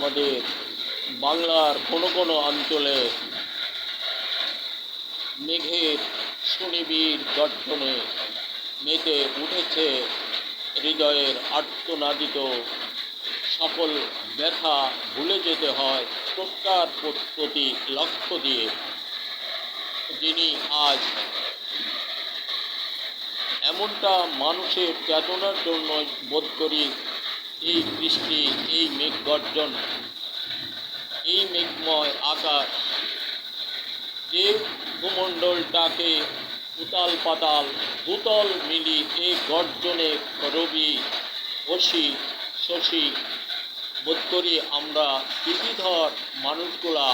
আমাদের বাংলার কোনো কোনো অঞ্চলে মেঘের সুনিবিড় গর্জনে মেতে উঠেছে হৃদয়ের আর্তনাদিত সকল ব্যথা ভুলে যেতে হয় স্রষ্টার প্রতি লক্ষ্য দিয়ে, যিনি আজ এমনটা মানুষের চেতনার জন্য বোধ করি এই বৃষ্টি, এই মেঘ গর্জন, এই মেঘময় আকাশ যে ভূমণ্ডলটাকে উতাল পাতাল ভূতল মিলি এই গর্জনে রবি অসি শশী বোধ করি আমরা বিবিধর মানুষগুলা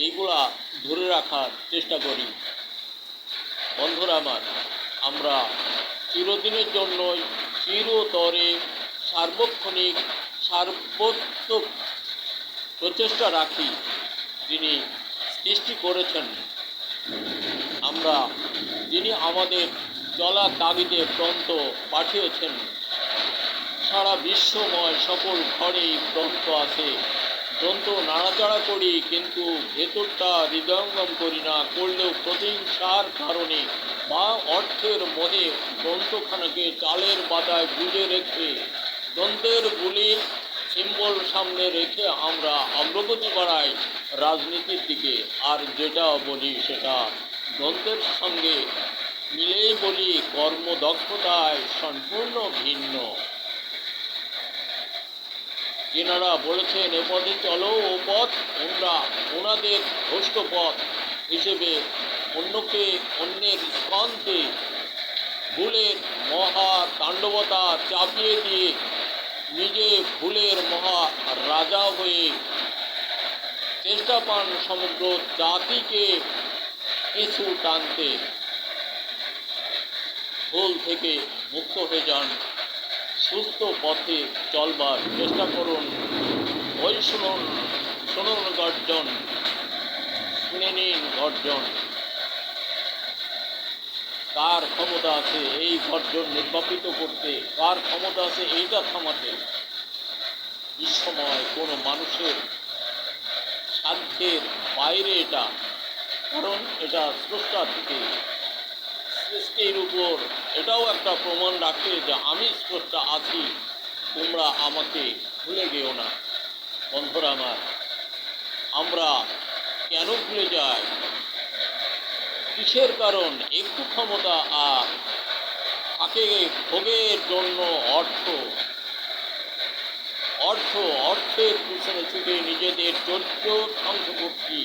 এইগুলা ধরে রাখার চেষ্টা করি। বন্ধুরা আমার, আমরা চিরদিনের জন্যই চিরতরে সার্বক্ষণিক সার্বত্মক প্রচেষ্টা রাখি যিনি সৃষ্টি করেছেন, আমরা যিনি আমাদের চলার তাগিদে গ্রন্থ পাঠিয়েছেন। সারা বিশ্বময় সকল ঘরেই গ্রন্থ আছে, গ্রন্থ নাড়াচাড়া করি কিন্তু ভেতরটা হৃদয়ঙ্গম করি না, করলেও প্রতিহিংসার কারণে বা অর্থের মোহে গ্রন্থখানাকে চালের বাদায় গুজে রেখে গ্রন্থের বুলি সিম্বল সামনে রেখে আমরা অগ্রগতি করাই রাজনীতির দিকে। আর যেটা বলি সেটা গ্রন্থের সঙ্গে মিলেই বলি, কর্মদক্ষতায় সম্পূর্ণ ভিন্ন। যেনারা বলেছেন এ পথে চলো, ও পথ ওনাদের ভ্রষ্ট পথ হিসেবে অন্যের স্কন্ধে ভুলের মহা তাণ্ডবতা চাপিয়ে দিয়ে নিজে ভুলের মহা রাজা হয়ে চেষ্টা পান সমগ্র জাতিকে কিছু টানতে। ভুল থেকে মুক্ত হয়ে যান, সুস্থ পথে চলবার চেষ্টা করুন। ওই শুনুন গর্জন, শুনে নিন গর্জন। কার ক্ষমতা আছে এই গর্জন নির্বাপিত করতে? কার ক্ষমতা আছে এইটা থামাতে? বিশ্বময় কোনো মানুষের সাধ্যের বাইরে এটা, কারণ এটা স্রষ্টা থেকে সৃষ্টির উপর এটাও একটা প্রমাণ রাখে যে আমি স্রষ্টা আছি, তোমরা আমাকে ভুলে গেও না। বন্ধুরা আমার, আমরা কেন ভুলে যাই? কিসের কারণ? একটু ক্ষমতা আর থাকে ভোগের জন্য অর্থের পিছনে ছুটে নিজেদের চরিত্র ধ্বংস করছি।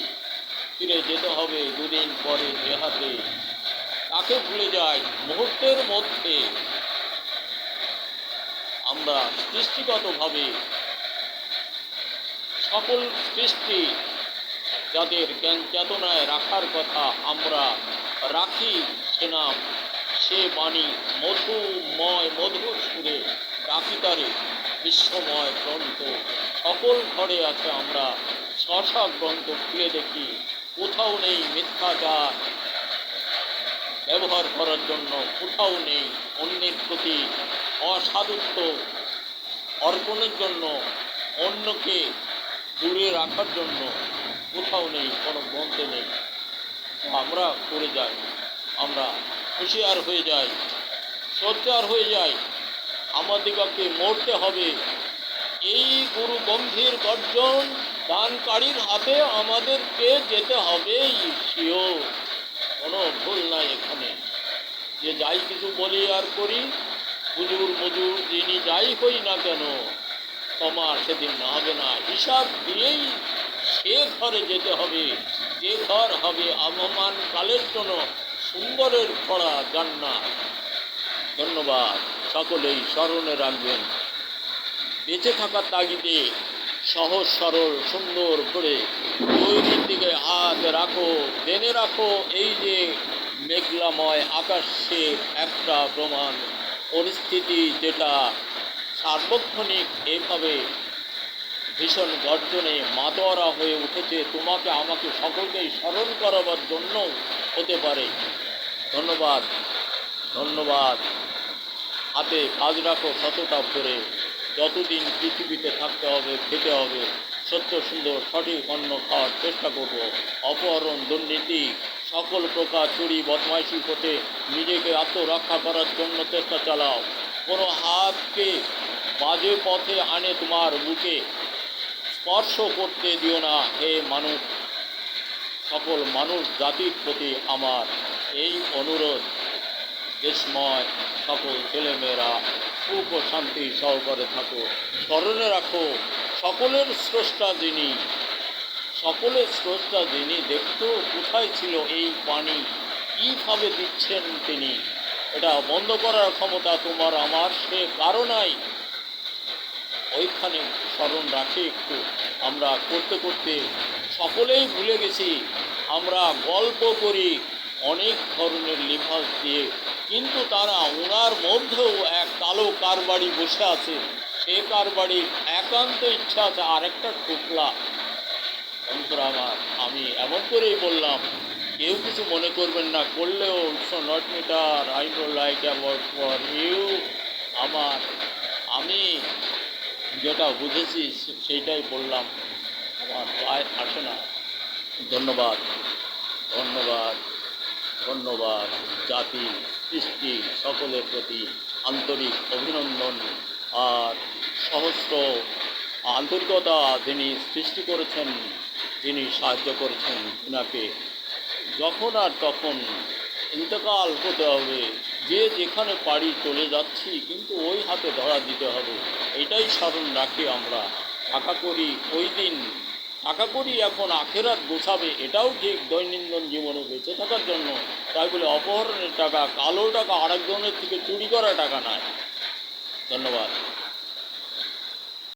ফিরে যেতে হবে দুদিন পরে দেহাতে, তাকে ভুলে যাই মুহূর্তের মধ্যে। আমরা সৃষ্টিগতভাবে সকল সৃষ্টি যাদের জ্ঞান চেতনায় রাখার কথা আমরা রাখি, সে নাম সে বাণী মধুর সুরে ডাকি তারে বিশ্বময় গ্রন্থ সকল ঘরে আছে। আমরা শশা গ্রন্থ খুলে দেখি, কোথাও নেই মিথ্যাচার ব্যবহার করার জন্য, কোথাও নেই অন্যের প্রতি অসাধুত্ব অর্পণের জন্য, অন্যকে দূরে রাখার জন্য কোথাও নেই, কোনো গ্রন্থে নেই। আমরা করে যাই, আমরা হুঁশিয়ার হয়ে যাই, সোচ্চার হয়ে যাই। আমাদিগকে মরতে হবে। এই গুরু গম্ভীর গর্জন দানকারীর হাতে আমাদেরকে যেতে হবে। শিওর, কোনো ভুল নাই এখানে। যে যাই কিছু বলি আর করি, মজুর যিনি যাই হই না কেন, তোমার সেদিন না হবে না। হিসাব দিয়েই সে ঘরে যেতে হবে, যে ঘর হবে আবহমান কালের জন্য সুন্দরের ভরা জান্নাত। ধন্যবাদ। সকলেই স্মরণে রাখবেন, বেঁচে থাকার তাগিদে সহজ সরল সুন্দর করে তৈরির দিকে হাত রাখো, জেনে রাখো এই যে মেঘলাময় আকাশে একটা প্রমাণ পরিস্থিতি যেটা সার্বক্ষণিক এভাবে ভীষণ গর্জনে মাতোয়ারা হয়ে উঠেছে, তোমাকে আমাকে সকলকেই স্মরণ করাবার জন্য হতে পারে। ধন্যবাদ, ধন্যবাদ। হাতে কাজ রাখো সততা করে, যতদিন পৃথিবীতে থাকতে হবে খেতে হবে, সত্য সুন্দর সঠিক অন্ন খাওয়ার চেষ্টা করব। অপহরণ, দুর্নীতি, সকল প্রকার চুরি বদমাইশি হতে নিজেকে আত্মরক্ষা করার জন্য চেষ্টা চালাও। কোনো হাতকে বাজে পথে আনে তোমার বুকে স্পর্শ করতে দিও না হে মানুষ। সকল মানুষ জাতির প্রতি আমার এই অনুরোধ, দেশময় সকল ছেলেমেয়েরা সুখ ও শান্তি সহকারে থাকো। স্মরণে রাখো সকলের স্রষ্টা যিনি, সকলের স্রষ্টা যিনি, দেখতো কোথায় ছিল এই পানি, কীভাবে দিচ্ছেন তিনি। এটা বন্ধ করার ক্ষমতা তোমার আমার সে কারণেই ওইখানে স্মরণ রাখে একটু। আমরা করতে করতে সকলেই ভুলে গেছি। আমরা গল্প করি অনেক ধরনের লিভাস দিয়ে, কিন্তু তারা ওনার মধ্যেও এক কালো কারবারি বসে আছে। সে কারবারির একান্ত ইচ্ছা আছে আরেকটা টুকলা। বন্ধুরা আমার, আমি এমন করেই বললাম, কেউ কিছু মনে করবেন না, করলেও it's not matter, I know like about for you. আমি যেটা বুঝেছি সেইটাই বললাম, আমার গায়ে আসে না। ধন্যবাদ, ধন্যবাদ, ধন্যবাদ। জাতি সৃষ্টি সকলের প্রতি আন্তরিক অভিনন্দন আর সহস্র আন্তরিকতা। যিনি সৃষ্টি করেছেন, যিনি সাহায্য করেছেন, তিনাকে যখন আর তখন ইন্তেকাল হতে হবে। যে যেখানে পারি চলে যাচ্ছি, কিন্তু ওই হাতে ধরা দিতে হবে। এটাই স্মরণ রাখি আমরা। টাকা করি ওই দিন, টাকা করি এখন আখেরাত গোছাবে, এটাও ঠিক দৈনন্দিন জীবনে বেঁচে থাকার জন্য। তাই বলে অপহরণের টাকা, কালো টাকা, আরেকজনের থেকে চুরি করা টাকা নয়। ধন্যবাদ।